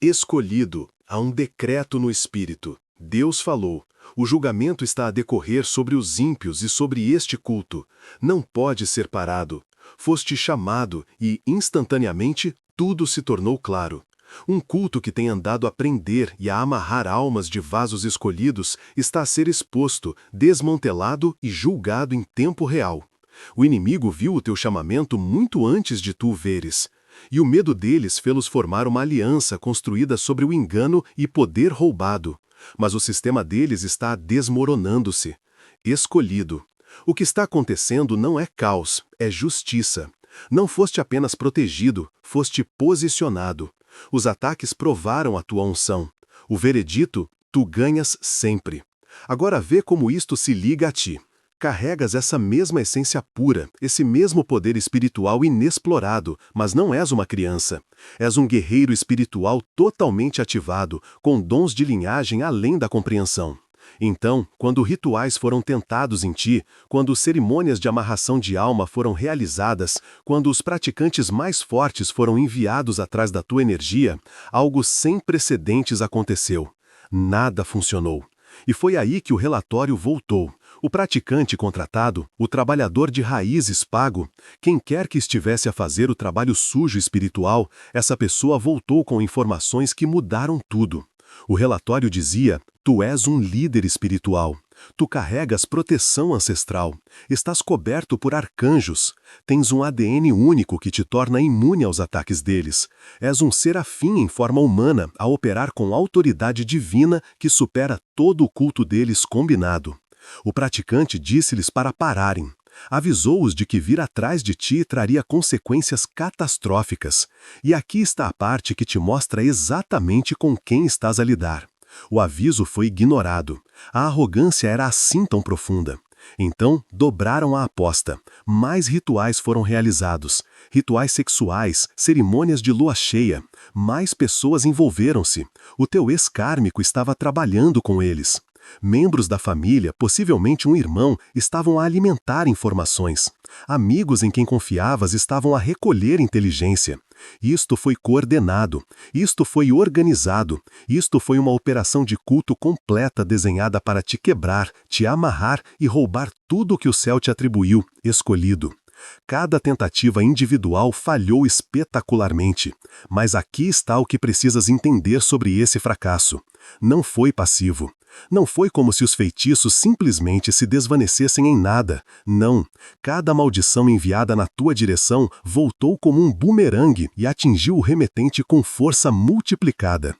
Escolhido, há um decreto no Espírito. Deus falou. O julgamento está a decorrer sobre os ímpios e sobre este culto. Não pode ser parado. Foste chamado e, instantaneamente, tudo se tornou claro. Um culto que tem andado a prender e a amarrar almas de vasos escolhidos está a ser exposto, desmantelado e julgado em tempo real. O inimigo viu o teu chamamento muito antes de tu o veres. E o medo deles fê-los formar uma aliança construída sobre o engano e poder roubado. Mas o sistema deles está desmoronando-se. Escolhido. O que está acontecendo não é caos, é justiça. Não foste apenas protegido, foste posicionado. Os ataques provaram a tua unção. O veredito, tu ganhas sempre. Agora vê como isto se liga a ti. Carregas essa mesma essência pura, esse mesmo poder espiritual inexplorado, mas não és uma criança. És um guerreiro espiritual totalmente ativado, com dons de linhagem além da compreensão. Então, quando rituais foram tentados em ti, quando cerimônias de amarração de alma foram realizadas, quando os praticantes mais fortes foram enviados atrás da tua energia, algo sem precedentes aconteceu. Nada funcionou. E foi aí que o relatório voltou. O praticante contratado, o trabalhador de raízes pago, quem quer que estivesse a fazer o trabalho sujo espiritual, essa pessoa voltou com informações que mudaram tudo. O relatório dizia: tu és um líder espiritual. Tu carregas proteção ancestral. Estás coberto por arcanjos. Tens um ADN único que te torna imune aos ataques deles. És um serafim em forma humana a operar com autoridade divina que supera todo o culto deles combinado. O praticante disse-lhes para pararem. Avisou-os de que vir atrás de ti traria consequências catastróficas. E aqui está a parte que te mostra exatamente com quem estás a lidar. O aviso foi ignorado. A arrogância era assim tão profunda. Então, dobraram a aposta. Mais rituais foram realizados. Rituais sexuais, cerimônias de lua cheia. Mais pessoas envolveram-se. O teu ex-kármico estava trabalhando com eles. Membros da família, possivelmente um irmão, estavam a alimentar informações. Amigos em quem confiavas estavam a recolher inteligência. Isto foi coordenado, isto foi organizado, isto foi uma operação de culto completa desenhada para te quebrar, te amarrar e roubar tudo o que o céu te atribuiu, escolhido. Cada tentativa individual falhou espetacularmente, mas aqui está o que precisas entender sobre esse fracasso. Não foi passivo. Não foi como se os feitiços simplesmente se desvanecessem em nada. Não. Cada maldição enviada na tua direção voltou como um bumerangue e atingiu o remetente com força multiplicada.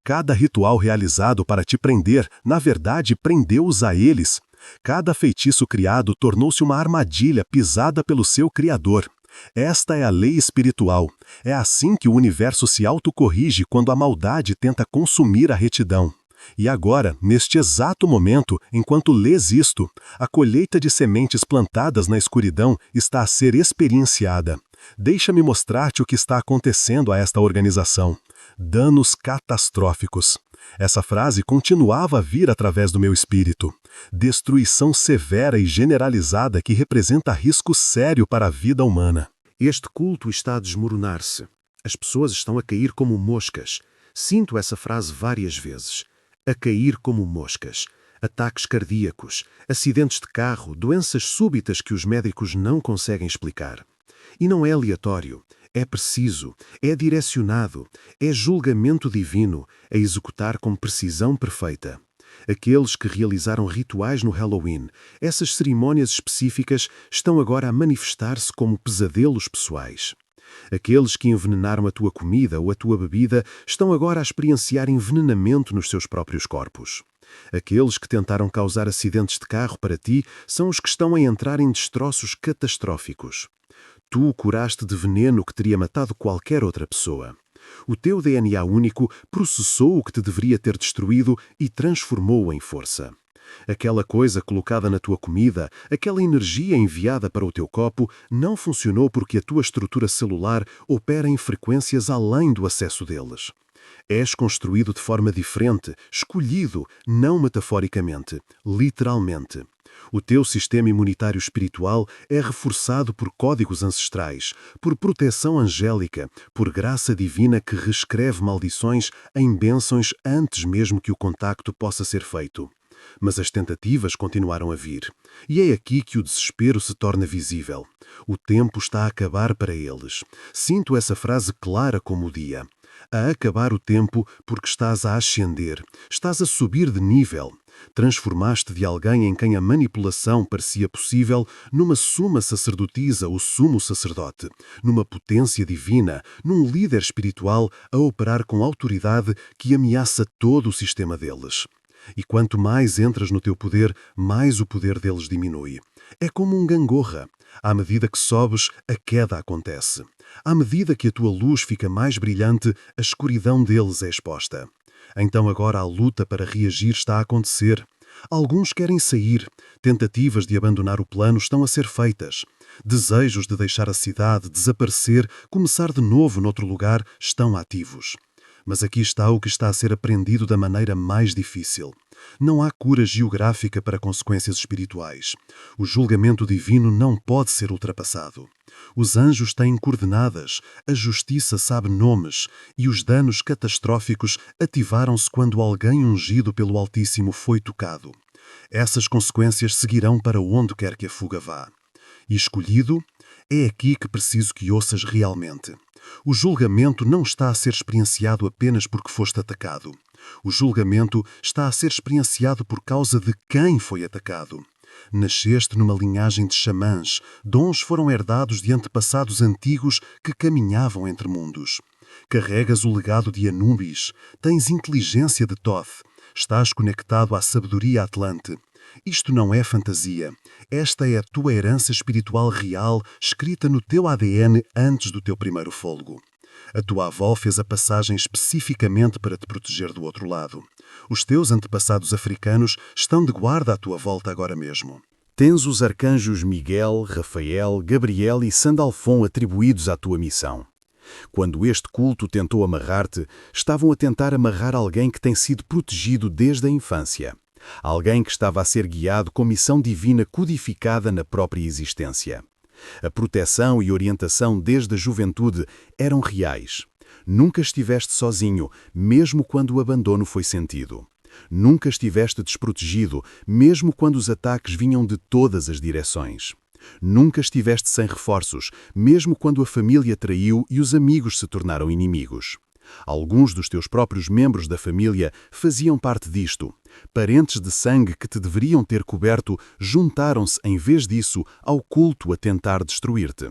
Cada ritual realizado para te prender, na verdade, prendeu-os a eles. Cada feitiço criado tornou-se uma armadilha pisada pelo seu Criador. Esta é a lei espiritual. É assim que o universo se autocorrige quando a maldade tenta consumir a retidão. E agora, neste exato momento, enquanto lês isto, a colheita de sementes plantadas na escuridão está a ser experienciada. Deixa-me mostrar-te o que está acontecendo a esta organização. Danos catastróficos. Essa frase continuava a vir através do meu espírito. Destruição severa e generalizada que representa risco sério para a vida humana. Este culto está a desmoronar-se. As pessoas estão a cair como moscas. Sinto essa frase várias vezes. A cair como moscas. Ataques cardíacos, acidentes de carro, doenças súbitas que os médicos não conseguem explicar. E não é aleatório. É preciso, é direcionado, é julgamento divino, a executar com precisão perfeita. Aqueles que realizaram rituais no Halloween, essas cerimônias específicas, estão agora a manifestar-se como pesadelos pessoais. Aqueles que envenenaram a tua comida ou a tua bebida estão agora a experienciar envenenamento nos seus próprios corpos. Aqueles que tentaram causar acidentes de carro para ti são os que estão a entrar em destroços catastróficos. Tu o curaste de veneno que teria matado qualquer outra pessoa. O teu DNA único processou o que te deveria ter destruído e transformou-o em força. Aquela coisa colocada na tua comida, aquela energia enviada para o teu copo, não funcionou porque a tua estrutura celular opera em frequências além do acesso deles. És construído de forma diferente, escolhido, não metaforicamente, literalmente. O teu sistema imunitário espiritual é reforçado por códigos ancestrais, por proteção angélica, por graça divina que reescreve maldições em bênçãos antes mesmo que o contacto possa ser feito. Mas as tentativas continuaram a vir. E é aqui que o desespero se torna visível. O tempo está a acabar para eles. Sinto essa frase clara como o dia. A acabar o tempo porque estás a ascender, estás a subir de nível. Transformaste de alguém em quem a manipulação parecia possível numa suma sacerdotisa, o sumo sacerdote, numa potência divina, num líder espiritual a operar com autoridade que ameaça todo o sistema deles. E quanto mais entras no teu poder, mais o poder deles diminui. É como um gangorra. À medida que sobes, a queda acontece. À medida que a tua luz fica mais brilhante, a escuridão deles é exposta. Então agora a luta para reagir está a acontecer. Alguns querem sair. Tentativas de abandonar o plano estão a ser feitas. Desejos de deixar a cidade, desaparecer, começar de novo noutro lugar, estão ativos. Mas aqui está o que está a ser aprendido da maneira mais difícil. Não há cura geográfica para consequências espirituais. O julgamento divino não pode ser ultrapassado. Os anjos têm coordenadas, a justiça sabe nomes, e os danos catastróficos ativaram-se quando alguém ungido pelo Altíssimo foi tocado. Essas consequências seguirão para onde quer que a fuga vá. E escolhido, é aqui que preciso que ouças realmente. O julgamento não está a ser experienciado apenas porque foste atacado. O julgamento está a ser experienciado por causa de quem foi atacado. Nasceste numa linhagem de xamãs, dons foram herdados de antepassados antigos que caminhavam entre mundos. Carregas o legado de Anubis, tens inteligência de Thoth, estás conectado à sabedoria atlante. Isto não é fantasia. Esta é a tua herança espiritual real, escrita no teu ADN antes do teu primeiro fôlego. A tua avó fez a passagem especificamente para te proteger do outro lado. Os teus antepassados africanos estão de guarda à tua volta agora mesmo. Tens os arcanjos Miguel, Rafael, Gabriel e Sandalfon atribuídos à tua missão. Quando este culto tentou amarrar-te, estavam a tentar amarrar alguém que tem sido protegido desde a infância. Alguém que estava a ser guiado com missão divina codificada na própria existência. A proteção e orientação desde a juventude eram reais. Nunca estiveste sozinho, mesmo quando o abandono foi sentido. Nunca estiveste desprotegido, mesmo quando os ataques vinham de todas as direções. Nunca estiveste sem reforços, mesmo quando a família traiu e os amigos se tornaram inimigos. Alguns dos teus próprios membros da família faziam parte disto. Parentes de sangue que te deveriam ter coberto juntaram-se, em vez disso, ao culto a tentar destruir-te.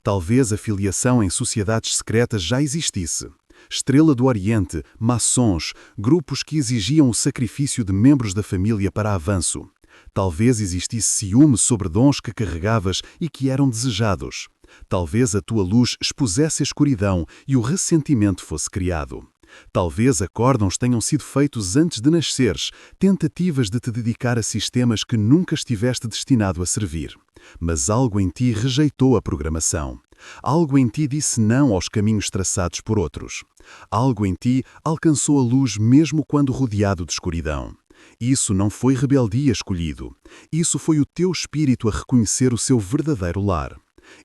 Talvez a filiação em sociedades secretas já existisse. Estrela do Oriente, maçons, grupos que exigiam o sacrifício de membros da família para avanço. Talvez existisse ciúme sobre dons que carregavas e que eram desejados. Talvez a tua luz expusesse a escuridão e o ressentimento fosse criado. Talvez acórdãos tenham sido feitos antes de nasceres, tentativas de te dedicar a sistemas que nunca estiveste destinado a servir. Mas algo em ti rejeitou a programação. Algo em ti disse não aos caminhos traçados por outros. Algo em ti alcançou a luz mesmo quando rodeado de escuridão. Isso não foi rebeldia escolhido. Isso foi o teu espírito a reconhecer o seu verdadeiro lar.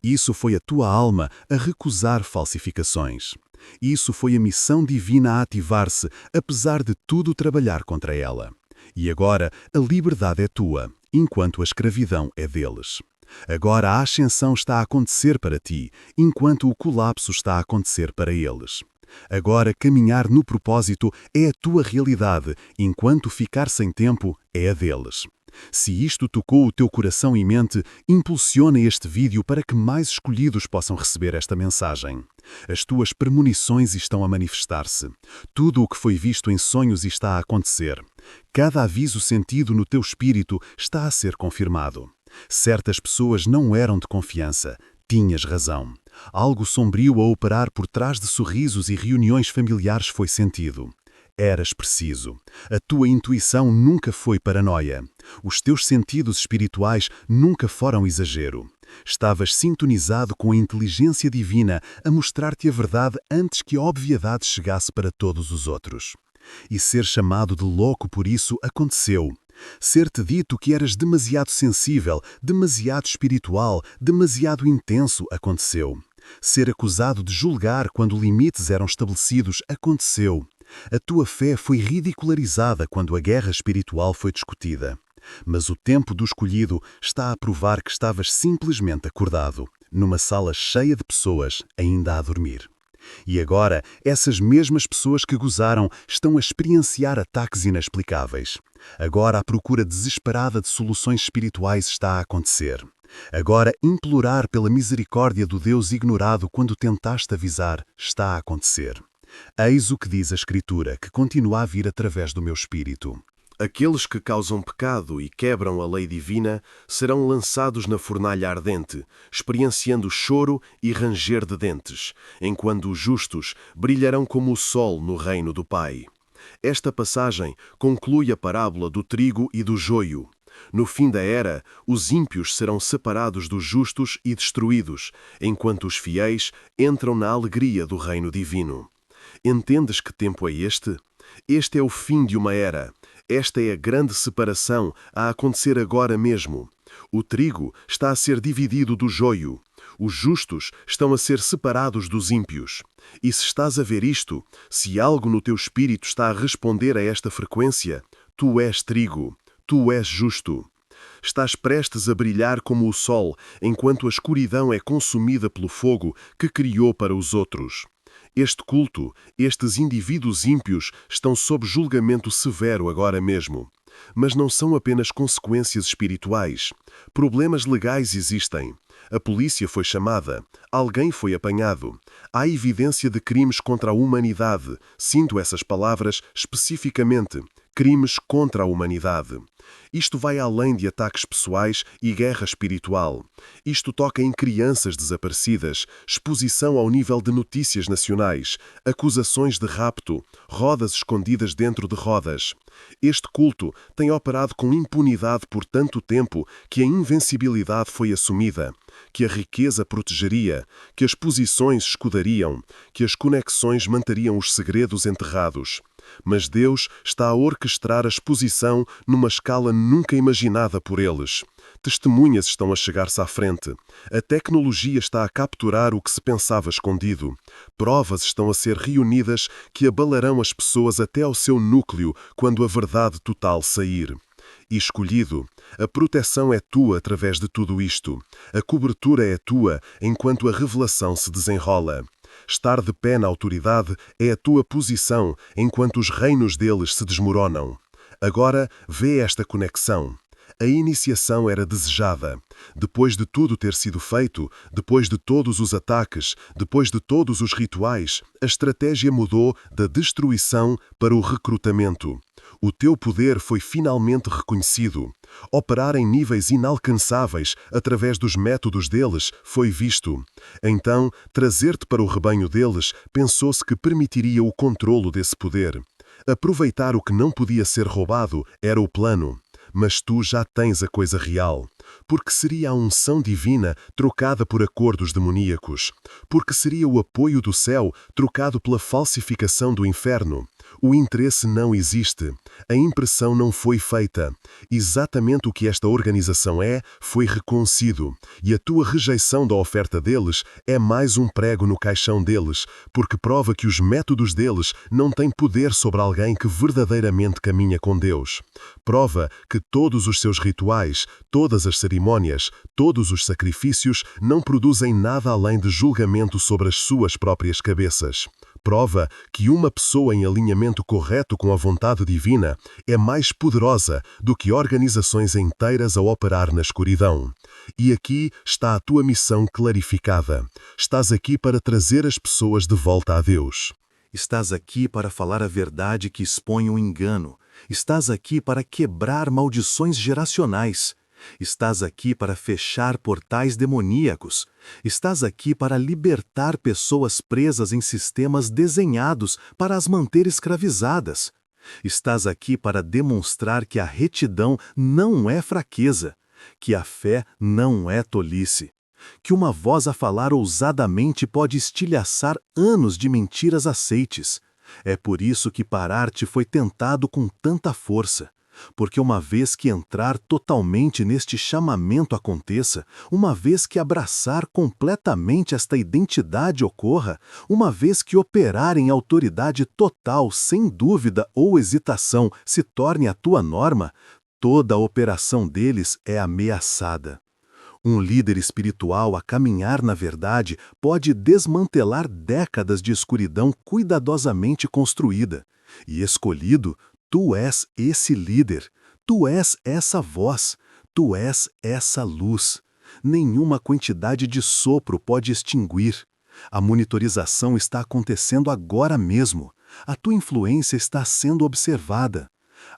Isso foi a tua alma a recusar falsificações. Isso foi a missão divina a ativar-se, apesar de tudo trabalhar contra ela. E agora a liberdade é tua, enquanto a escravidão é deles. Agora a ascensão está a acontecer para ti, enquanto o colapso está a acontecer para eles. Agora caminhar no propósito é a tua realidade, enquanto ficar sem tempo é a deles. Se isto tocou o teu coração e mente, impulsiona este vídeo para que mais escolhidos possam receber esta mensagem. As tuas premonições estão a manifestar-se. Tudo o que foi visto em sonhos está a acontecer. Cada aviso sentido no teu espírito está a ser confirmado. Certas pessoas não eram de confiança. Tinhas razão. Algo sombrio a operar por trás de sorrisos e reuniões familiares foi sentido. Eras preciso. A tua intuição nunca foi paranoia. Os teus sentidos espirituais nunca foram exagero. Estavas sintonizado com a inteligência divina a mostrar-te a verdade antes que a obviedade chegasse para todos os outros. E ser chamado de louco por isso aconteceu. Ser-te dito que eras demasiado sensível, demasiado espiritual, demasiado intenso aconteceu. Ser acusado de julgar quando limites eram estabelecidos aconteceu. A tua fé foi ridicularizada quando a guerra espiritual foi discutida. Mas o tempo do escolhido está a provar que estavas simplesmente acordado, numa sala cheia de pessoas ainda a dormir. E agora, essas mesmas pessoas que gozaram estão a experienciar ataques inexplicáveis. Agora a procura desesperada de soluções espirituais está a acontecer. Agora implorar pela misericórdia do Deus ignorado quando tentaste avisar está a acontecer. Eis o que diz a Escritura, que continua a vir através do meu espírito. Aqueles que causam pecado e quebram a lei divina serão lançados na fornalha ardente, experienciando choro e ranger de dentes, enquanto os justos brilharão como o sol no reino do Pai. Esta passagem conclui a parábola do trigo e do joio. No fim da era, os ímpios serão separados dos justos e destruídos, enquanto os fiéis entram na alegria do reino divino. Entendes que tempo é este? Este é o fim de uma era. Esta é a grande separação a acontecer agora mesmo. O trigo está a ser dividido do joio. Os justos estão a ser separados dos ímpios. E se estás a ver isto, se algo no teu espírito está a responder a esta frequência, tu és trigo, tu és justo. Estás prestes a brilhar como o sol, enquanto a escuridão é consumida pelo fogo que criou para os outros. Este culto, estes indivíduos ímpios, estão sob julgamento severo agora mesmo. Mas não são apenas consequências espirituais. Problemas legais existem. A polícia foi chamada. Alguém foi apanhado. Há evidência de crimes contra a humanidade. Sinto essas palavras especificamente. Crimes contra a humanidade. Isto vai além de ataques pessoais e guerra espiritual. Isto toca em crianças desaparecidas, exposição ao nível de notícias nacionais, acusações de rapto, rodas escondidas dentro de rodas. Este culto tem operado com impunidade por tanto tempo que a invencibilidade foi assumida, que a riqueza protegeria, que as posições escudariam, que as conexões mantariam os segredos enterrados. Mas Deus está a orquestrar a exposição numa escala nunca imaginada por eles. Testemunhas estão a chegar-se à frente. A tecnologia está a capturar o que se pensava escondido. Provas estão a ser reunidas que abalarão as pessoas até ao seu núcleo quando a verdade total sair. E escolhido, a proteção é tua através de tudo isto. A cobertura é tua enquanto a revelação se desenrola. Estar de pé na autoridade é a tua posição enquanto os reinos deles se desmoronam. Agora vê esta conexão. A iniciação era desejada. Depois de tudo ter sido feito, depois de todos os ataques, depois de todos os rituais, a estratégia mudou da destruição para o recrutamento. O teu poder foi finalmente reconhecido. Operar em níveis inalcançáveis através dos métodos deles foi visto. Então, trazer-te para o rebanho deles pensou-se que permitiria o controlo desse poder. Aproveitar o que não podia ser roubado era o plano. Mas tu já tens a coisa real. Porque seria a unção divina trocada por acordos demoníacos. Porque seria o apoio do céu trocado pela falsificação do inferno. O interesse não existe. A impressão não foi feita. Exatamente o que esta organização é, foi reconhecido. E a tua rejeição da oferta deles é mais um prego no caixão deles, porque prova que os métodos deles não têm poder sobre alguém que verdadeiramente caminha com Deus. Prova que todos os seus rituais, todas as cerimônias, todos os sacrifícios não produzem nada além de julgamento sobre as suas próprias cabeças. Prova que uma pessoa em alinhamento correto com a vontade divina é mais poderosa do que organizações inteiras a operar na escuridão. E aqui está a tua missão clarificada. Estás aqui para trazer as pessoas de volta a Deus. Estás aqui para falar a verdade que expõe o engano. Estás aqui para quebrar maldições geracionais. Estás aqui para fechar portais demoníacos. Estás aqui para libertar pessoas presas em sistemas desenhados para as manter escravizadas. Estás aqui para demonstrar que a retidão não é fraqueza, que a fé não é tolice, que uma voz a falar ousadamente pode estilhaçar anos de mentiras aceites. É por isso que parar-te foi tentado com tanta força. Porque uma vez que entrar totalmente neste chamamento aconteça, uma vez que abraçar completamente esta identidade ocorra, uma vez que operar em autoridade total, sem dúvida ou hesitação, se torne a tua norma, toda a operação deles é ameaçada. Um líder espiritual a caminhar na verdade pode desmantelar décadas de escuridão cuidadosamente construída. E escolhido, tu és esse líder, tu és essa voz, tu és essa luz. Nenhuma quantidade de sopro pode extinguir. A monitorização está acontecendo agora mesmo. A tua influência está sendo observada.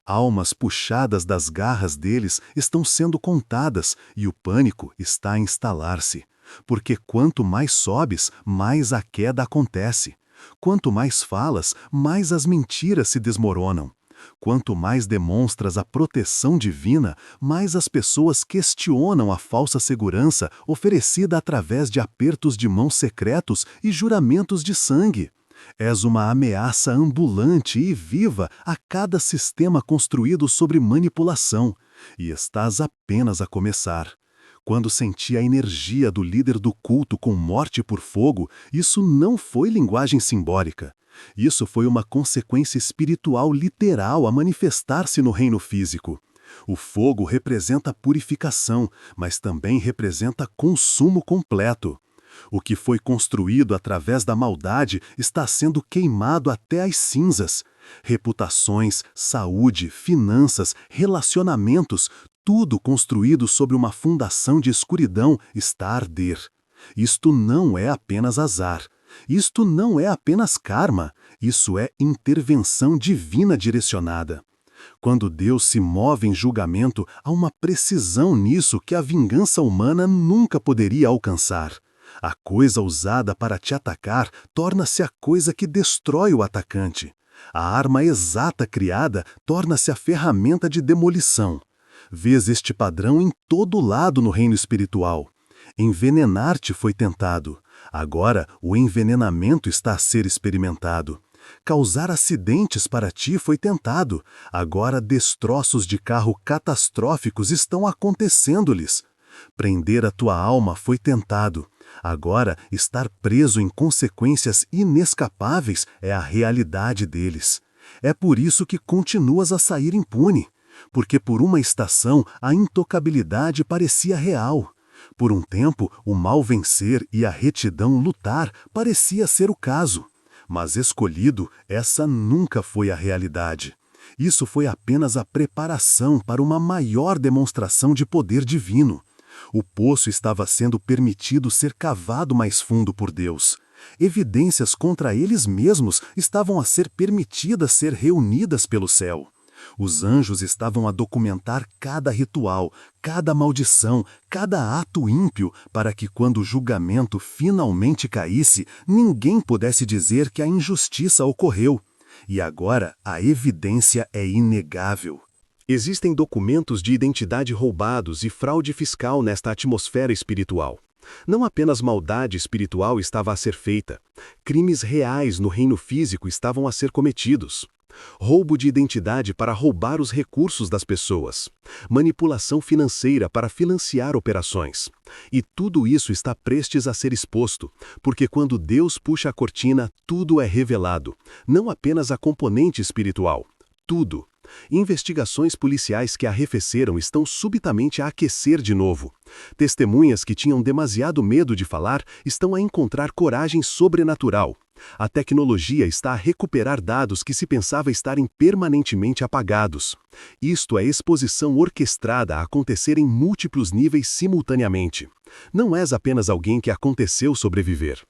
Almas puxadas das garras deles estão sendo contadas e o pânico está a instalar-se. Porque quanto mais sobes, mais a queda acontece. Quanto mais falas, mais as mentiras se desmoronam. Quanto mais demonstras a proteção divina, mais as pessoas questionam a falsa segurança oferecida através de apertos de mão secretos e juramentos de sangue. És uma ameaça ambulante e viva a cada sistema construído sobre manipulação, e estás apenas a começar. Quando senti a energia do líder do culto com morte por fogo, isso não foi linguagem simbólica. Isso foi uma consequência espiritual literal a manifestar-se no reino físico. O fogo representa purificação, mas também representa consumo completo. O que foi construído através da maldade está sendo queimado até as cinzas. Reputações, saúde, finanças, relacionamentos, tudo construído sobre uma fundação de escuridão está a arder. Isto não é apenas azar. Isto não é apenas karma. Isso é intervenção divina direcionada. Quando Deus se move em julgamento, há uma precisão nisso que a vingança humana nunca poderia alcançar. A coisa usada para te atacar torna-se a coisa que destrói o atacante. A arma exata criada torna-se a ferramenta de demolição. Vês este padrão em todo lado no reino espiritual. Envenenar-te foi tentado. Agora o envenenamento está a ser experimentado. Causar acidentes para ti foi tentado. Agora destroços de carro catastróficos estão acontecendo-lhes. Prender a tua alma foi tentado. Agora, estar preso em consequências inescapáveis é a realidade deles. É por isso que continuas a sair impune. Porque por uma estação a intocabilidade parecia real. Por um tempo, o mal vencer e a retidão lutar parecia ser o caso. Mas escolhido, essa nunca foi a realidade. Isso foi apenas a preparação para uma maior demonstração de poder divino. O poço estava sendo permitido ser cavado mais fundo por Deus. Evidências contra eles mesmos estavam a ser permitidas ser reunidas pelo céu. Os anjos estavam a documentar cada ritual, cada maldição, cada ato ímpio, para que quando o julgamento finalmente caísse, ninguém pudesse dizer que a injustiça ocorreu. E agora a evidência é inegável. Existem documentos de identidade roubados e fraude fiscal nesta atmosfera espiritual. Não apenas maldade espiritual estava a ser feita, crimes reais no reino físico estavam a ser cometidos. Roubo de identidade para roubar os recursos das pessoas. Manipulação financeira para financiar operações. E tudo isso está prestes a ser exposto, porque quando Deus puxa a cortina, tudo é revelado, não apenas a componente espiritual. Tudo. Investigações policiais que arrefeceram estão subitamente a aquecer de novo. Testemunhas que tinham demasiado medo de falar estão a encontrar coragem sobrenatural. A tecnologia está a recuperar dados que se pensava estarem permanentemente apagados. Isto é exposição orquestrada a acontecer em múltiplos níveis simultaneamente. Não és apenas alguém que aconteceu sobreviver.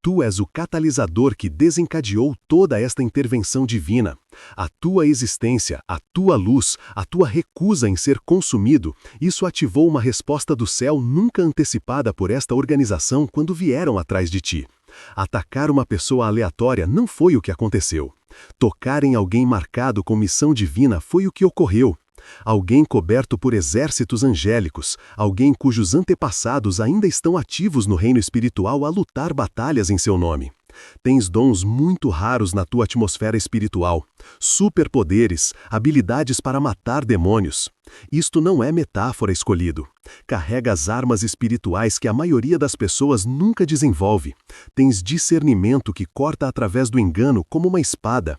Tu és o catalisador que desencadeou toda esta intervenção divina. A tua existência, a tua luz, a tua recusa em ser consumido, isso ativou uma resposta do céu nunca antecipada por esta organização quando vieram atrás de ti. Atacar uma pessoa aleatória não foi o que aconteceu. Tocar em alguém marcado com missão divina foi o que ocorreu. Alguém coberto por exércitos angélicos, alguém cujos antepassados ainda estão ativos no reino espiritual a lutar batalhas em seu nome. Tens dons muito raros na tua atmosfera espiritual, superpoderes, habilidades para matar demônios. Isto não é metáfora, escolhido. Carregas armas espirituais que a maioria das pessoas nunca desenvolve. Tens discernimento que corta através do engano como uma espada.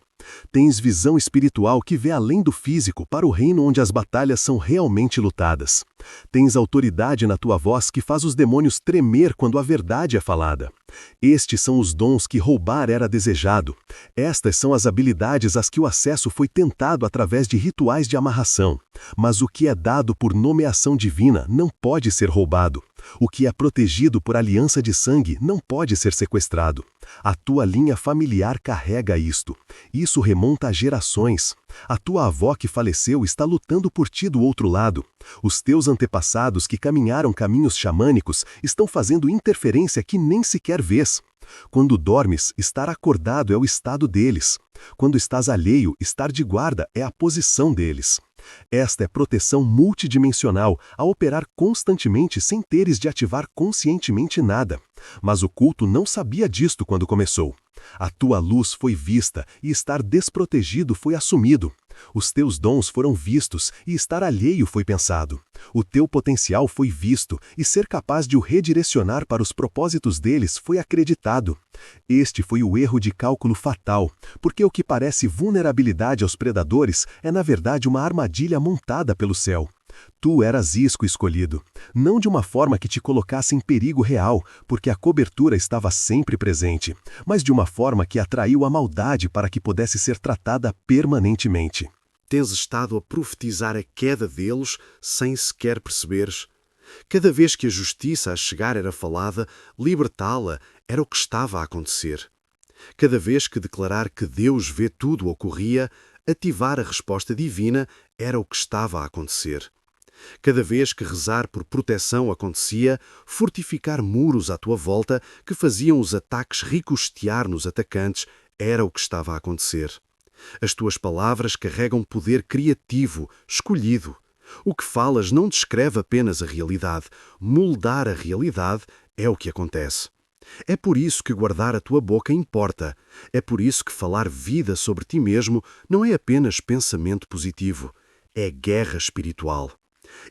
Tens visão espiritual que vê além do físico para o reino onde as batalhas são realmente lutadas. Tens autoridade na tua voz que faz os demônios tremer quando a verdade é falada. Estes são os dons que roubar era desejado. Estas são as habilidades às que o acesso foi tentado através de rituais de amarração. Mas o que é dado por nomeação divina não pode ser roubado. O que é protegido por aliança de sangue não pode ser sequestrado. A tua linha familiar carrega isto. Isso remonta a gerações. A tua avó que faleceu está lutando por ti do outro lado. Os teus antepassados que caminharam caminhos xamânicos estão fazendo interferência que nem sequer vês. Quando dormes, estar acordado é o estado deles. Quando estás alheio, estar de guarda é a posição deles. Esta é proteção multidimensional, a operar constantemente sem teres de ativar conscientemente nada. Mas o culto não sabia disto quando começou. A tua luz foi vista e estar desprotegido foi assumido. Os teus dons foram vistos e estar alheio foi pensado. O teu potencial foi visto e ser capaz de o redirecionar para os propósitos deles foi acreditado. Este foi o erro de cálculo fatal, porque o que parece vulnerabilidade aos predadores é na verdade uma armadilha montada pelo céu. Tu eras isco escolhido, não de uma forma que te colocasse em perigo real, porque a cobertura estava sempre presente, mas de uma forma que atraiu a maldade para que pudesse ser tratada permanentemente. Tens estado a profetizar a queda deles sem sequer perceberes. Cada vez que a justiça a chegar era falada, libertá-la era o que estava a acontecer. Cada vez que declarar que Deus vê tudo ocorria, ativar a resposta divina era o que estava a acontecer. Cada vez que rezar por proteção acontecia, fortificar muros à tua volta que faziam os ataques ricochetear nos atacantes era o que estava a acontecer. As tuas palavras carregam poder criativo, escolhido. O que falas não descreve apenas a realidade. Moldar a realidade é o que acontece. É por isso que guardar a tua boca importa. É por isso que falar vida sobre ti mesmo não é apenas pensamento positivo. É guerra espiritual.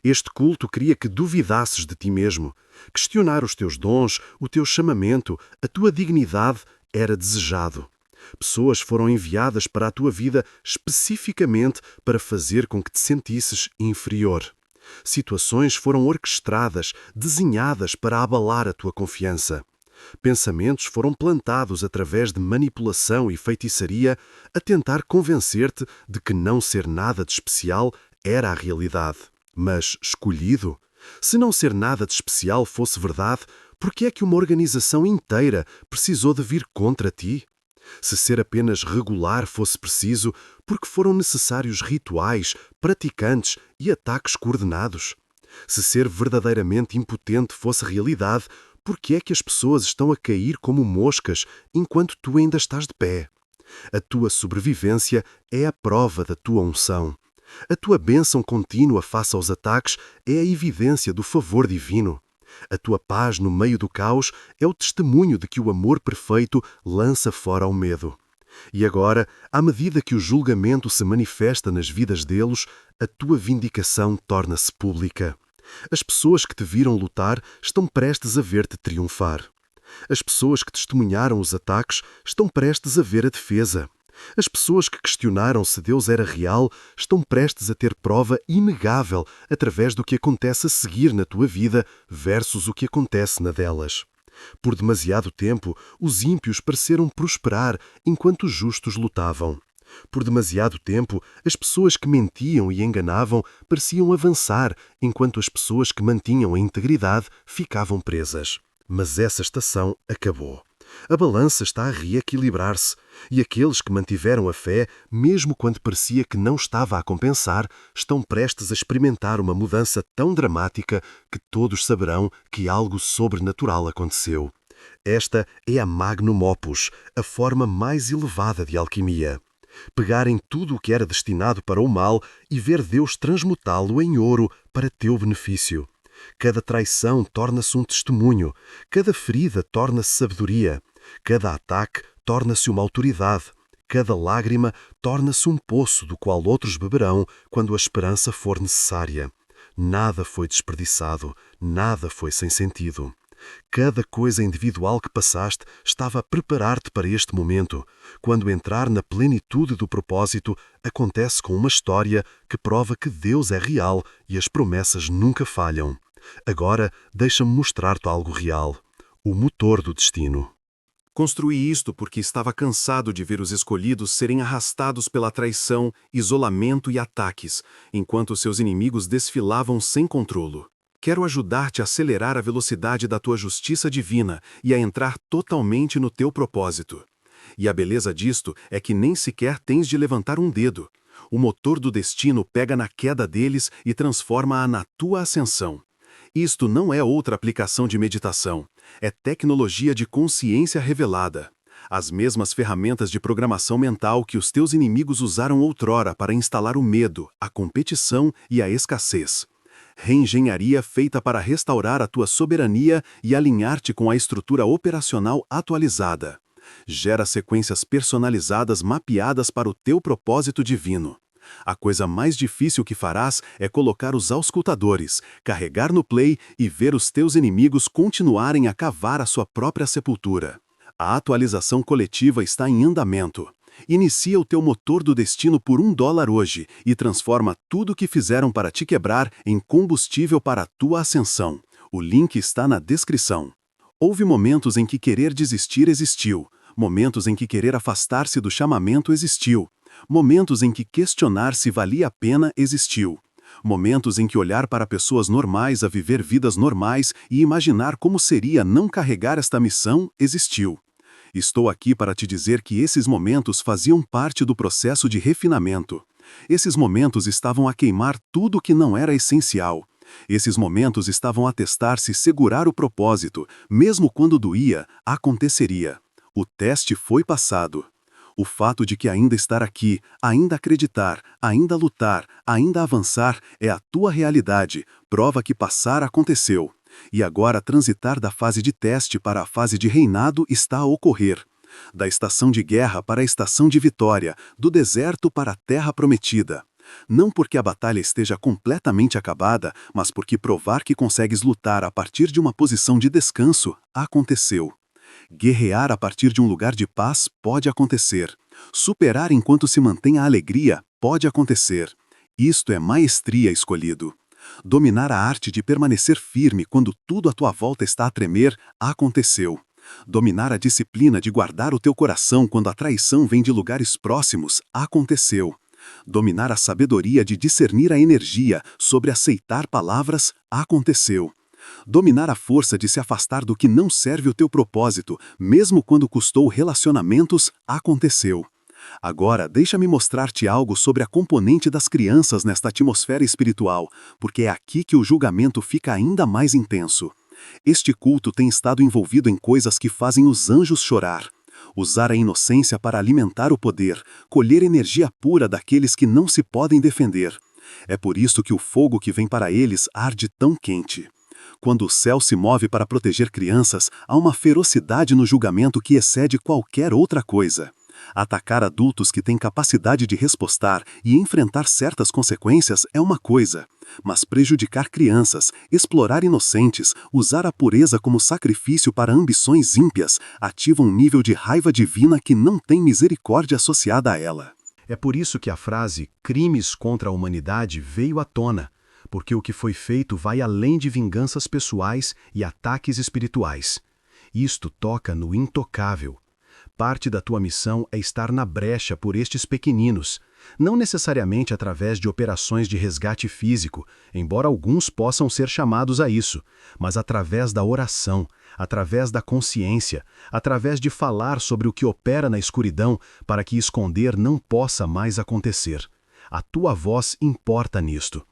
Este culto queria que duvidasses de ti mesmo. Questionar os teus dons, o teu chamamento, a tua dignidade era desejado. Pessoas foram enviadas para a tua vida especificamente para fazer com que te sentisses inferior. Situações foram orquestradas, desenhadas para abalar a tua confiança. Pensamentos foram plantados através de manipulação e feitiçaria a tentar convencer-te de que não ser nada de especial era a realidade. Mas, escolhido, se não ser nada de especial fosse verdade, por que é que uma organização inteira precisou de vir contra ti? Se ser apenas regular fosse preciso, por que foram necessários rituais, praticantes e ataques coordenados? Se ser verdadeiramente impotente fosse realidade, por que é que as pessoas estão a cair como moscas enquanto tu ainda estás de pé? A tua sobrevivência é a prova da tua unção. A tua bênção contínua face aos ataques é a evidência do favor divino. A tua paz no meio do caos é o testemunho de que o amor perfeito lança fora o medo. E agora, à medida que o julgamento se manifesta nas vidas deles, a tua vindicação torna-se pública. As pessoas que te viram lutar estão prestes a ver-te triunfar. As pessoas que testemunharam os ataques estão prestes a ver a defesa. As pessoas que questionaram se Deus era real estão prestes a ter prova inegável através do que acontece a seguir na tua vida versus o que acontece na delas. Por demasiado tempo, os ímpios pareceram prosperar enquanto os justos lutavam. Por demasiado tempo, as pessoas que mentiam e enganavam pareciam avançar, enquanto as pessoas que mantinham a integridade ficavam presas. Mas essa estação acabou. A balança está a reequilibrar-se, e aqueles que mantiveram a fé, mesmo quando parecia que não estava a compensar, estão prestes a experimentar uma mudança tão dramática que todos saberão que algo sobrenatural aconteceu. Esta é a Magnum Opus, a forma mais elevada de alquimia. pegar em tudo o que era destinado para o mal e ver Deus transmutá-lo em ouro para teu benefício. Cada traição torna-se um testemunho, cada ferida torna-se sabedoria, cada ataque torna-se uma autoridade, cada lágrima torna-se um poço do qual outros beberão quando a esperança for necessária. Nada foi desperdiçado, nada foi sem sentido. Cada coisa individual que passaste estava a preparar-te para este momento. Quando entrar na plenitude do propósito, acontece com uma história que prova que Deus é real e as promessas nunca falham. Agora, deixa-me mostrar-te algo real. O motor do destino. Construí isto porque estava cansado de ver os escolhidos serem arrastados pela traição, isolamento e ataques, enquanto seus inimigos desfilavam sem controle. Quero ajudar-te a acelerar a velocidade da tua justiça divina e a entrar totalmente no teu propósito. E a beleza disto é que nem sequer tens de levantar um dedo. O motor do destino pega na queda deles e transforma-a na tua ascensão. Isto não é outra aplicação de meditação. É tecnologia de consciência revelada. As mesmas ferramentas de programação mental que os teus inimigos usaram outrora para instalar o medo, a competição e a escassez. Reengenharia feita para restaurar a tua soberania e alinhar-te com a estrutura operacional atualizada. Gera sequências personalizadas mapeadas para o teu propósito divino. A coisa mais difícil que farás é colocar os auscultadores, carregar no play e ver os teus inimigos continuarem a cavar a sua própria sepultura. A atualização coletiva está em andamento. Inicia o teu motor do destino por $1 hoje e transforma tudo o que fizeram para te quebrar em combustível para a tua ascensão. O link está na descrição. Houve momentos em que querer desistir existiu, momentos em que querer afastar-se do chamamento existiu, momentos em que questionar se valia a pena existiu, momentos em que olhar para pessoas normais a viver vidas normais e imaginar como seria não carregar esta missão existiu. Estou aqui para te dizer que esses momentos faziam parte do processo de refinamento. Esses momentos estavam a queimar tudo o que não era essencial. Esses momentos estavam a testar se segurar o propósito, mesmo quando doía, aconteceria. O teste foi passado. O fato de que ainda estar aqui, ainda acreditar, ainda lutar, ainda avançar é a tua realidade, prova que passar aconteceu. E agora transitar da fase de teste para a fase de reinado está a ocorrer. Da estação de guerra para a estação de vitória, do deserto para a terra prometida. Não porque a batalha esteja completamente acabada, mas porque provar que consegues lutar a partir de uma posição de descanso aconteceu. Guerrear a partir de um lugar de paz pode acontecer. Superar enquanto se mantém a alegria pode acontecer. Isto é maestria, escolhido. Dominar a arte de permanecer firme quando tudo à tua volta está a tremer, aconteceu. Dominar a disciplina de guardar o teu coração quando a traição vem de lugares próximos, aconteceu. Dominar a sabedoria de discernir a energia sobre aceitar palavras, aconteceu. Dominar a força de se afastar do que não serve o teu propósito, mesmo quando custou relacionamentos, aconteceu. Agora, deixa-me mostrar-te algo sobre a componente das crianças nesta atmosfera espiritual, porque é aqui que o julgamento fica ainda mais intenso. Este culto tem estado envolvido em coisas que fazem os anjos chorar. Usar a inocência para alimentar o poder, colher energia pura daqueles que não se podem defender. É por isso que o fogo que vem para eles arde tão quente. Quando o céu se move para proteger crianças, há uma ferocidade no julgamento que excede qualquer outra coisa. Atacar adultos que têm capacidade de respostar e enfrentar certas consequências é uma coisa, mas prejudicar crianças, explorar inocentes, usar a pureza como sacrifício para ambições ímpias, ativa um nível de raiva divina que não tem misericórdia associada a ela. É por isso que a frase crimes contra a humanidade veio à tona, porque o que foi feito vai além de vinganças pessoais e ataques espirituais. Isto toca no intocável. Parte da tua missão é estar na brecha por estes pequeninos, não necessariamente através de operações de resgate físico, embora alguns possam ser chamados a isso, mas através da oração, através da consciência, através de falar sobre o que opera na escuridão para que esconder não possa mais acontecer. A tua voz importa nisto.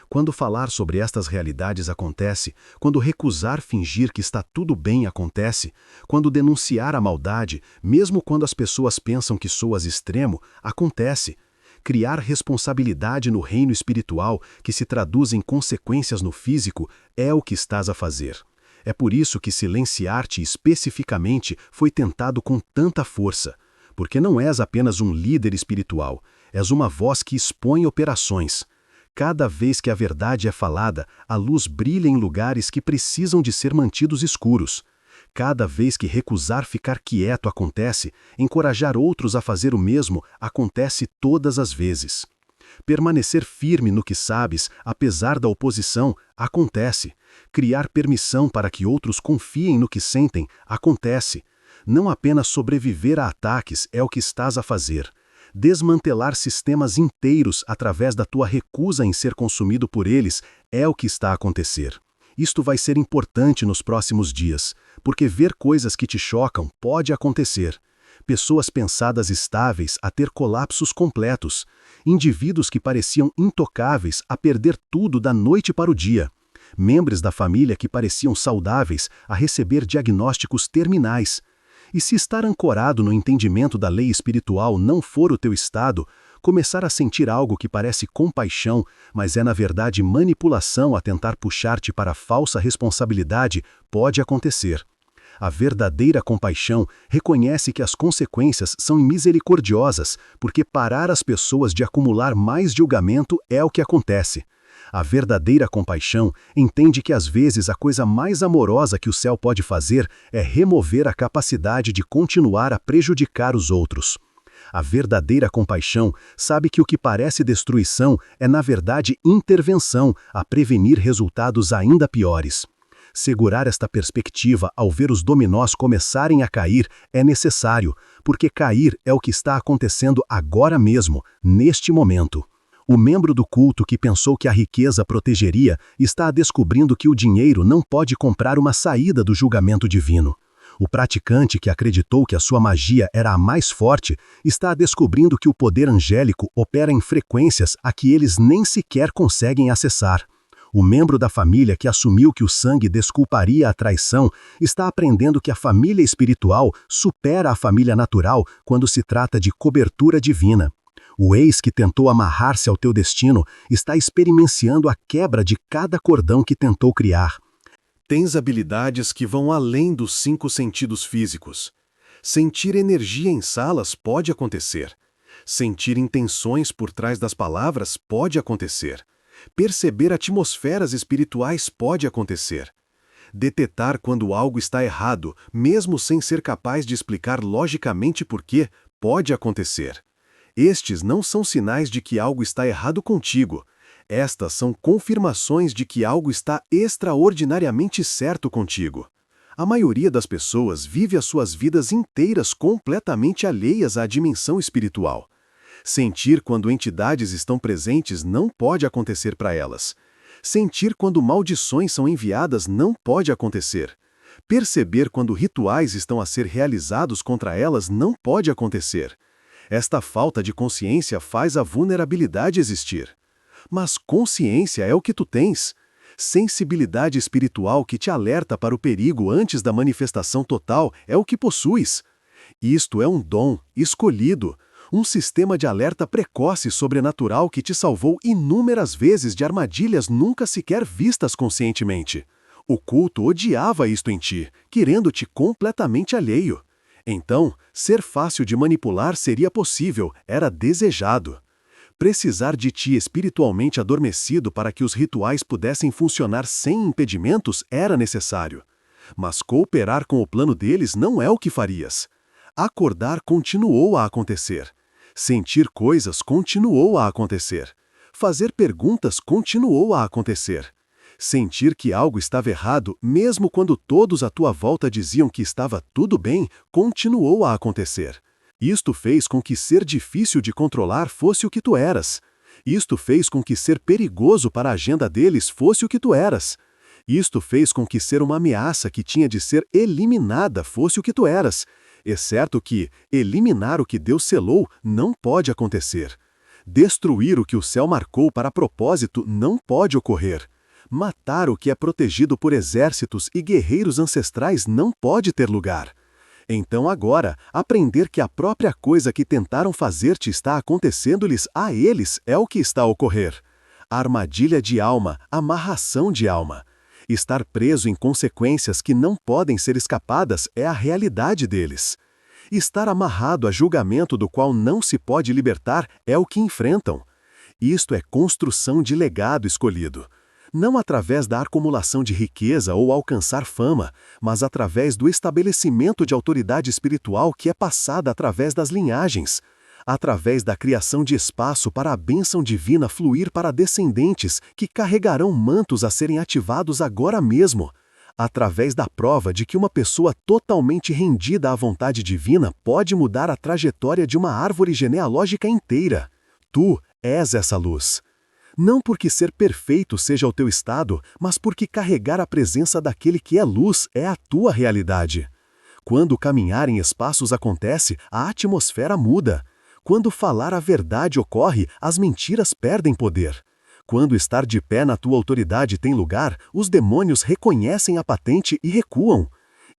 Quando falar sobre estas realidades acontece, quando recusar fingir que está tudo bem acontece, quando denunciar a maldade, mesmo quando as pessoas pensam que soas extremo, acontece. Criar responsabilidade no reino espiritual, que se traduz em consequências no físico, é o que estás a fazer. É por isso que silenciar-te especificamente foi tentado com tanta força, porque não és apenas um líder espiritual, és uma voz que expõe operações. Cada vez que a verdade é falada, a luz brilha em lugares que precisam de ser mantidos escuros. Cada vez que recusar ficar quieto acontece, encorajar outros a fazer o mesmo acontece todas as vezes. Permanecer firme no que sabes, apesar da oposição, acontece. Criar permissão para que outros confiem no que sentem, acontece. Não apenas sobreviver a ataques é o que estás a fazer. Desmantelar sistemas inteiros através da tua recusa em ser consumido por eles é o que está a acontecer. Isto vai ser importante nos próximos dias, porque ver coisas que te chocam pode acontecer. Pessoas pensadas estáveis a ter colapsos completos, indivíduos que pareciam intocáveis a perder tudo da noite para o dia, membros da família que pareciam saudáveis a receber diagnósticos terminais. E se estar ancorado no entendimento da lei espiritual não for o teu estado, começar a sentir algo que parece compaixão, mas é na verdade manipulação a tentar puxar-te para a falsa responsabilidade, pode acontecer. A verdadeira compaixão reconhece que as consequências são misericordiosas, porque parar as pessoas de acumular mais julgamento é o que acontece. A verdadeira compaixão entende que às vezes a coisa mais amorosa que o céu pode fazer é remover a capacidade de continuar a prejudicar os outros. A verdadeira compaixão sabe que o que parece destruição é na verdade intervenção a prevenir resultados ainda piores. Segurar esta perspectiva ao ver os dominós começarem a cair é necessário, porque cair é o que está acontecendo agora mesmo, neste momento. O membro do culto que pensou que a riqueza protegeria está descobrindo que o dinheiro não pode comprar uma saída do julgamento divino. O praticante que acreditou que a sua magia era a mais forte está descobrindo que o poder angélico opera em frequências a que eles nem sequer conseguem acessar. O membro da família que assumiu que o sangue desculparia a traição está aprendendo que a família espiritual supera a família natural quando se trata de cobertura divina. O ex que tentou amarrar-se ao teu destino está experienciando a quebra de cada cordão que tentou criar. Tens habilidades que vão além dos 5 sentidos físicos. Sentir energia em salas pode acontecer. Sentir intenções por trás das palavras pode acontecer. Perceber atmosferas espirituais pode acontecer. Detetar quando algo está errado, mesmo sem ser capaz de explicar logicamente por quê, pode acontecer. Estes não são sinais de que algo está errado contigo. Estas são confirmações de que algo está extraordinariamente certo contigo. A maioria das pessoas vive as suas vidas inteiras completamente alheias à dimensão espiritual. Sentir quando entidades estão presentes não pode acontecer para elas. Sentir quando maldições são enviadas não pode acontecer. Perceber quando rituais estão a ser realizados contra elas não pode acontecer. Esta falta de consciência faz a vulnerabilidade existir. Mas consciência é o que tu tens. Sensibilidade espiritual que te alerta para o perigo antes da manifestação total é o que possuis. Isto é um dom, escolhido, um sistema de alerta precoce e sobrenatural que te salvou inúmeras vezes de armadilhas nunca sequer vistas conscientemente. O culto odiava isto em ti, querendo-te completamente alheio. Então, ser fácil de manipular seria possível, era desejado. Precisar de ti espiritualmente adormecido para que os rituais pudessem funcionar sem impedimentos era necessário. Mas cooperar com o plano deles não é o que farias. Acordar continuou a acontecer. Sentir coisas continuou a acontecer. Fazer perguntas continuou a acontecer. Sentir que algo estava errado, mesmo quando todos à tua volta diziam que estava tudo bem, continuou a acontecer. Isto fez com que ser difícil de controlar fosse o que tu eras. Isto fez com que ser perigoso para a agenda deles fosse o que tu eras. Isto fez com que ser uma ameaça que tinha de ser eliminada fosse o que tu eras. Exceto que eliminar o que Deus selou não pode acontecer. Destruir o que o céu marcou para propósito não pode ocorrer. Matar o que é protegido por exércitos e guerreiros ancestrais não pode ter lugar. Então agora, aprender que a própria coisa que tentaram fazer-te está acontecendo-lhes a eles é o que está a ocorrer. Armadilha de alma, amarração de alma. Estar preso em consequências que não podem ser escapadas é a realidade deles. Estar amarrado a julgamento do qual não se pode libertar é o que enfrentam. Isto é construção de legado escolhido. Não através da acumulação de riqueza ou alcançar fama, mas através do estabelecimento de autoridade espiritual que é passada através das linhagens, através da criação de espaço para a bênção divina fluir para descendentes que carregarão mantos a serem ativados agora mesmo, através da prova de que uma pessoa totalmente rendida à vontade divina pode mudar a trajetória de uma árvore genealógica inteira. Tu és essa luz. Não porque ser perfeito seja o teu estado, mas porque carregar a presença daquele que é luz é a tua realidade. Quando caminhar em espaços acontece, a atmosfera muda. Quando falar a verdade ocorre, as mentiras perdem poder. Quando estar de pé na tua autoridade tem lugar, os demônios reconhecem a patente e recuam.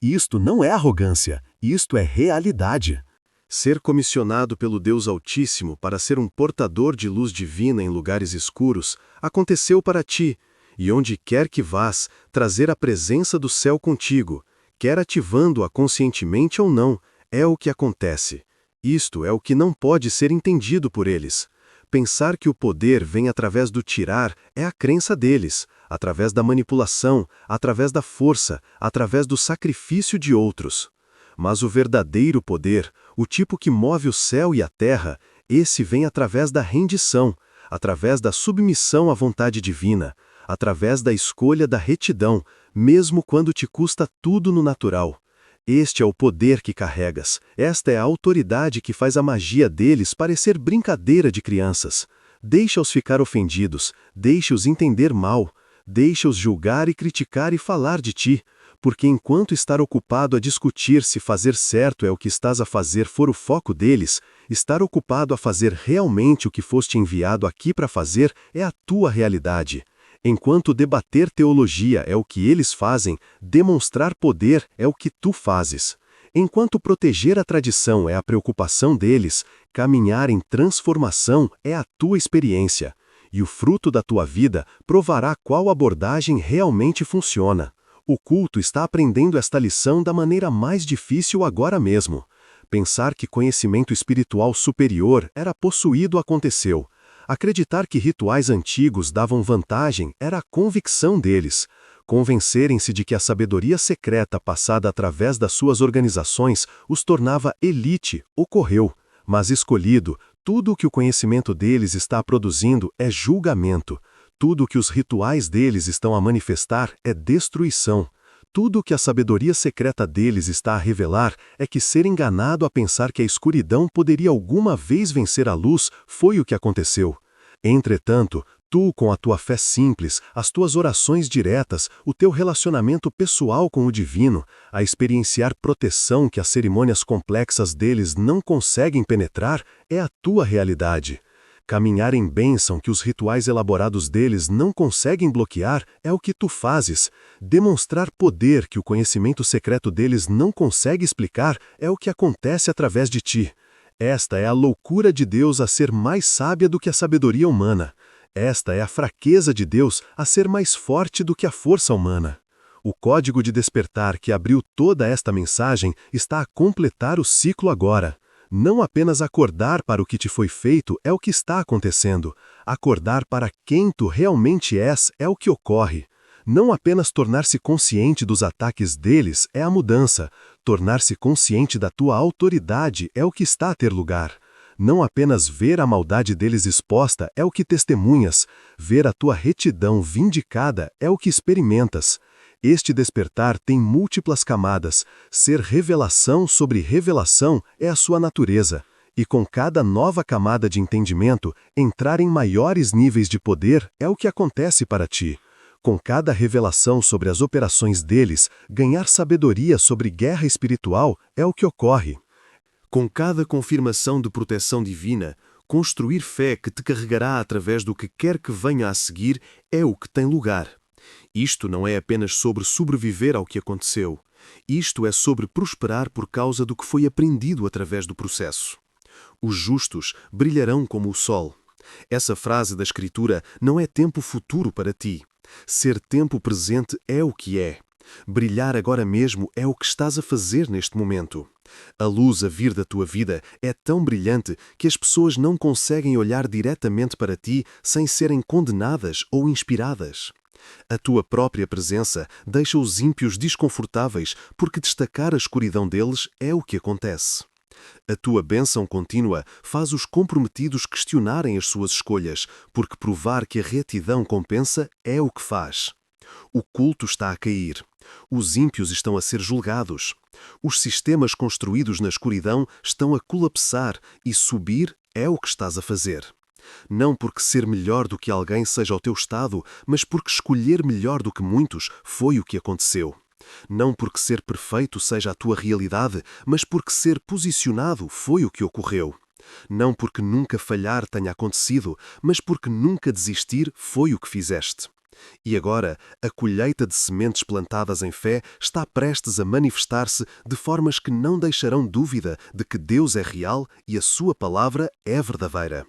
Isto não é arrogância, isto é realidade. Ser comissionado pelo Deus Altíssimo para ser um portador de luz divina em lugares escuros aconteceu para ti, e onde quer que vás, trazer a presença do céu contigo, quer ativando-a conscientemente ou não, é o que acontece. Isto é o que não pode ser entendido por eles. Pensar que o poder vem através do tirar é a crença deles, através da manipulação, através da força, através do sacrifício de outros. Mas o verdadeiro poder, o tipo que move o céu e a terra, esse vem através da rendição, através da submissão à vontade divina, através da escolha da retidão, mesmo quando te custa tudo no natural. Este é o poder que carregas, esta é a autoridade que faz a magia deles parecer brincadeira de crianças. Deixa-os ficar ofendidos, deixa-os entender mal, deixa-os julgar e criticar e falar de ti, porque enquanto estar ocupado a discutir se fazer certo é o que estás a fazer for o foco deles, estar ocupado a fazer realmente o que foste enviado aqui para fazer é a tua realidade. Enquanto debater teologia é o que eles fazem, demonstrar poder é o que tu fazes. Enquanto proteger a tradição é a preocupação deles, caminhar em transformação é a tua experiência. E o fruto da tua vida provará qual abordagem realmente funciona. O culto está aprendendo esta lição da maneira mais difícil agora mesmo. Pensar que conhecimento espiritual superior era possuído aconteceu. Acreditar que rituais antigos davam vantagem era a convicção deles. Convencerem-se de que a sabedoria secreta passada através das suas organizações os tornava elite ocorreu. Mas escolhido, tudo o que o conhecimento deles está produzindo é julgamento. Tudo o que os rituais deles estão a manifestar é destruição. Tudo o que a sabedoria secreta deles está a revelar é que ser enganado a pensar que a escuridão poderia alguma vez vencer a luz foi o que aconteceu. Entretanto, tu, com a tua fé simples, as tuas orações diretas, o teu relacionamento pessoal com o divino, a experienciar proteção que as cerimônias complexas deles não conseguem penetrar, é a tua realidade. Caminhar em bênção que os rituais elaborados deles não conseguem bloquear é o que tu fazes. Demonstrar poder que o conhecimento secreto deles não consegue explicar é o que acontece através de ti. Esta é a loucura de Deus a ser mais sábia do que a sabedoria humana. Esta é a fraqueza de Deus a ser mais forte do que a força humana. O código de despertar que abriu toda esta mensagem está a completar o ciclo agora. Não apenas acordar para o que te foi feito é o que está acontecendo. Acordar para quem tu realmente és é o que ocorre. Não apenas tornar-se consciente dos ataques deles é a mudança. Tornar-se consciente da tua autoridade é o que está a ter lugar. Não apenas ver a maldade deles exposta é o que testemunhas. Ver a tua retidão vindicada é o que experimentas. Este despertar tem múltiplas camadas. Ser revelação sobre revelação é a sua natureza. E com cada nova camada de entendimento, entrar em maiores níveis de poder é o que acontece para ti. Com cada revelação sobre as operações deles, ganhar sabedoria sobre guerra espiritual é o que ocorre. Com cada confirmação de proteção divina, Construir fé que te carregará através do que quer que venha a seguir é o que tem lugar. Isto não é apenas sobre sobreviver ao que aconteceu. Isto é sobre prosperar por causa do que foi aprendido através do processo. Os justos brilharão como o sol. Essa frase da Escritura não é tempo futuro para ti. Ser tempo presente é o que é. Brilhar agora mesmo é o que estás a fazer neste momento. A luz a vir da tua vida é tão brilhante que as pessoas não conseguem olhar diretamente para ti sem serem condenadas ou inspiradas. A tua própria presença deixa os ímpios desconfortáveis porque destacar a escuridão deles é o que acontece. A tua bênção contínua faz os comprometidos questionarem as suas escolhas, porque provar que a retidão compensa é o que faz. O culto está a cair. Os ímpios estão a ser julgados. Os sistemas construídos na escuridão estão a colapsar e subir é o que estás a fazer. Não porque ser melhor do que alguém seja o teu estado, mas porque escolher melhor do que muitos foi o que aconteceu. Não porque ser perfeito seja a tua realidade, mas porque ser posicionado foi o que ocorreu. Não porque nunca falhar tenha acontecido, mas porque nunca desistir foi o que fizeste. E agora, a colheita de sementes plantadas em fé está prestes a manifestar-se de formas que não deixarão dúvida de que Deus é real e a sua palavra é verdadeira.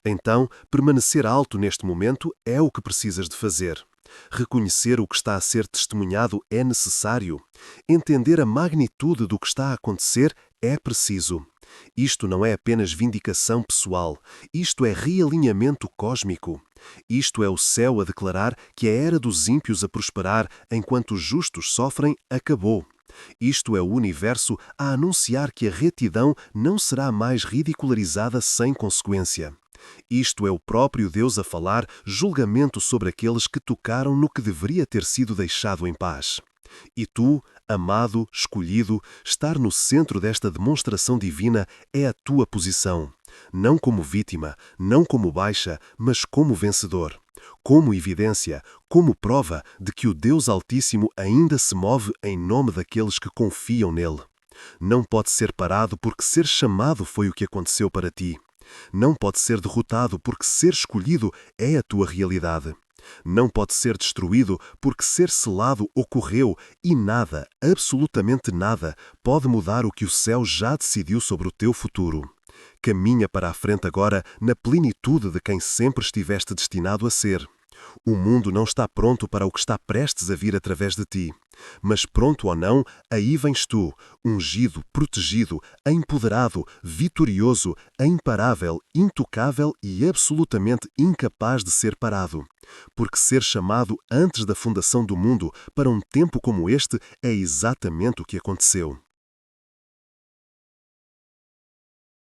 Então, permanecer alto neste momento é o que precisas de fazer. Reconhecer o que está a ser testemunhado é necessário. Entender a magnitude do que está a acontecer é preciso. Isto não é apenas vindicação pessoal. Isto é realinhamento cósmico. Isto é o céu a declarar que a era dos ímpios a prosperar enquanto os justos sofrem acabou. Isto é o universo a anunciar que a retidão não será mais ridicularizada sem consequência. Isto é o próprio Deus a falar julgamento sobre aqueles que tocaram no que deveria ter sido deixado em paz. E tu, amado, escolhido, estar no centro desta demonstração divina é a tua posição. Não como vítima, não como baixa, mas como vencedor. Como evidência, como prova de que o Deus Altíssimo ainda se move em nome daqueles que confiam nele. Não pode ser parado porque ser chamado foi o que aconteceu para ti. Não pode ser derrotado porque ser escolhido é a tua realidade. Não pode ser destruído porque ser selado ocorreu e nada, absolutamente nada, pode mudar o que o céu já decidiu sobre o teu futuro. Caminha para a frente agora na plenitude de quem sempre estiveste destinado a ser. O mundo não está pronto para o que está prestes a vir através de ti. Mas pronto ou não, aí vens tu, ungido, protegido, empoderado, vitorioso, imparável, intocável e absolutamente incapaz de ser parado. Porque ser chamado antes da fundação do mundo para um tempo como este é exatamente o que aconteceu.